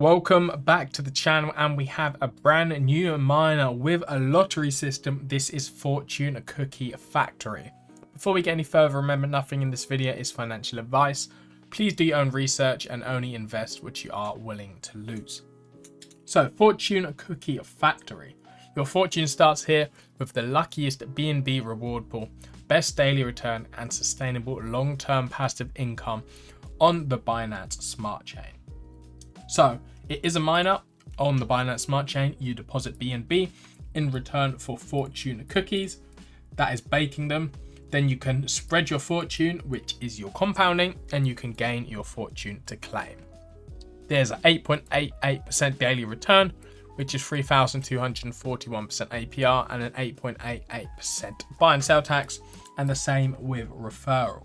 Welcome back to the channel, and we have a brand new miner with a lottery system. This is Fortune Cookie Factory. Before we get any further, remember nothing in this video is financial advice. Please do your own research and only invest what you are willing to lose. So Fortune Cookie Factory. Your fortune starts here with the luckiest BNB reward pool, best daily return and sustainable long-term passive income on the Binance Smart Chain. So it is a miner on the Binance Smart Chain. You deposit BNB in return for fortune cookies. That is baking them. Then you can spread your fortune, which is your compounding, and you can gain your fortune to claim. There's an 8.88% daily return, which is 3,241% APR and an 8.88% buy and sell tax, and the same with referral.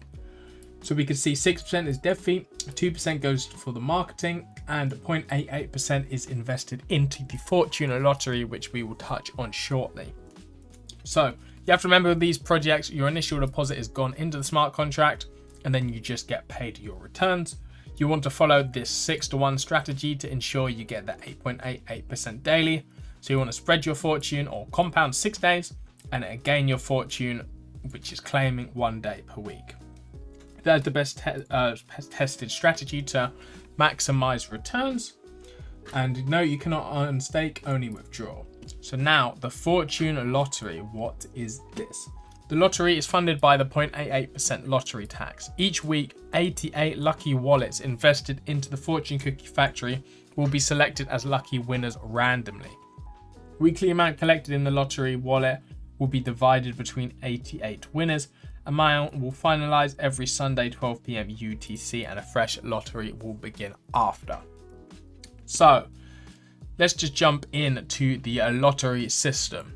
So we can see 6% is dev fee, 2% goes for the marketing, and 0.88% is invested into the Fortune Lottery, which we will touch on shortly. So you have to remember with these projects, your initial deposit is gone into the smart contract, and then you just get paid your returns. You want to follow this 6-to-1 strategy to ensure you get that 8.88% daily. So you want to spread your fortune or compound 6 days, and gain your fortune, which is claiming 1 day per week. That is the best tested strategy to maximize returns. And no, you cannot unstake, only withdraw. So now the Fortune Lottery, what is this? The lottery is funded by the 0.88% lottery tax. Each week, 88 lucky wallets invested into the Fortune Cookie Factory will be selected as lucky winners randomly. Weekly amount collected in the lottery wallet will be divided between 88 winners. Amount will finalize every Sunday 12 PM UTC, and a fresh lottery will begin after. So let's just jump into the lottery system.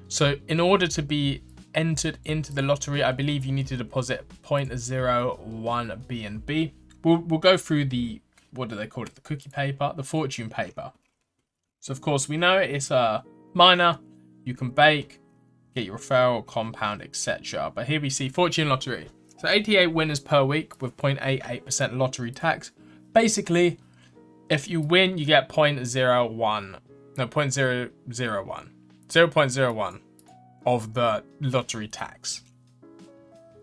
So in order to be entered into the lottery, I believe you need to deposit 0.01 BNB. We'll go through the, what do they call it, the cookie paper, the fortune paper. So of course we know it's a miner, you can bake, get your referral, compound, etc. But here we see Fortune Lottery. So 88 winners per week with 0.88% lottery tax. Basically, if you win, you get 0.01 of the lottery tax.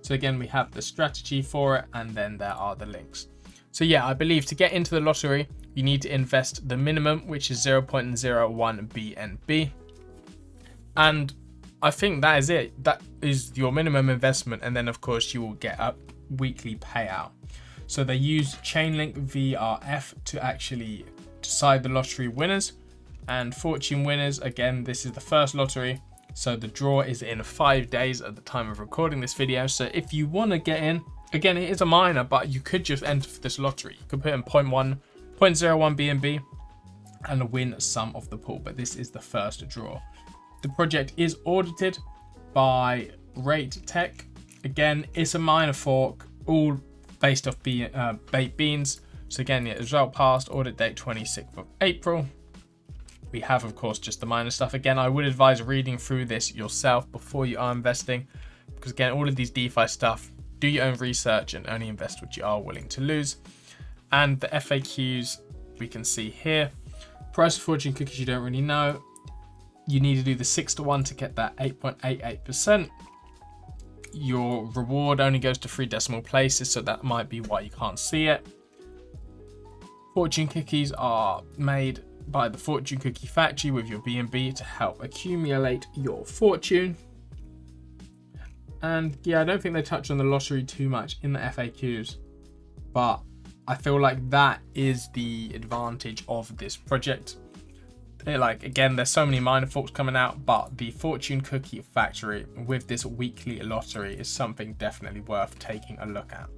So again, we have the strategy for it, and then there are the links. So yeah, I believe to get into the lottery, you need to invest the minimum, which is 0.01 BNB. And I think that is it. That is your minimum investment, and then of course you will get a weekly payout. So they use Chainlink VRF to actually decide the lottery winners and fortune winners. Again, this is the first lottery, so the draw is in 5 days at the time of recording this video. So if you want to get in, again, it is a minor, but you could just enter for this lottery. You could put in 0.01 BNB and win some of the pool, but this is the first draw. The project is audited by Rate Tech. Again, it's a minor fork, all based off baked beans. So again, yeah, result passed, audit date 26th of April. We have, of course, just the minor stuff. Again, I would advise reading through this yourself before you are investing, because again, all of these DeFi stuff, do your own research and only invest what you are willing to lose. And the FAQs we can see here. Price of fortune cookies you don't really know. You need to do the 6-to-1 to get that 8.88%. Your reward only goes to 3 decimal places, so that might be why you can't see it. Fortune cookies are made by the Fortune Cookie Factory with your BNB to help accumulate your fortune. And yeah, I don't think they touch on the lottery too much in the FAQs, but I feel like that is the advantage of this project. Like, again, there's so many minor forks coming out, but the Fortune Cookie Factory with this weekly lottery is something definitely worth taking a look at.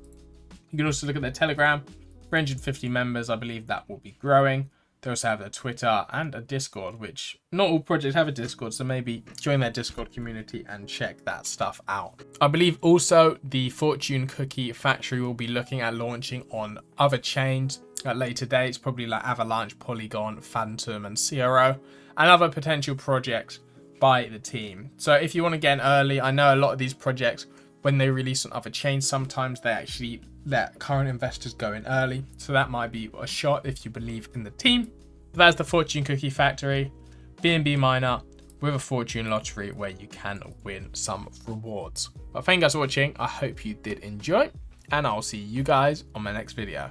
You can also look at their Telegram, 350 members. I believe that will be growing. They also have a Twitter and a Discord, which not all projects have a Discord, so maybe join their Discord community and check that stuff out. I believe also the Fortune Cookie Factory will be looking at launching on other chains at later dates, probably like Avalanche, Polygon, Phantom, and CRO, and other potential projects by the team. So if you want to get in early, I know a lot of these projects, when they release on other chains, sometimes they actually let current investors go in early. So that might be a shot if you believe in the team. But that's the Fortune Cookie Factory, BNB miner with a fortune lottery where you can win some rewards. But thank you guys for watching. I hope you did enjoy, and I'll see you guys on my next video.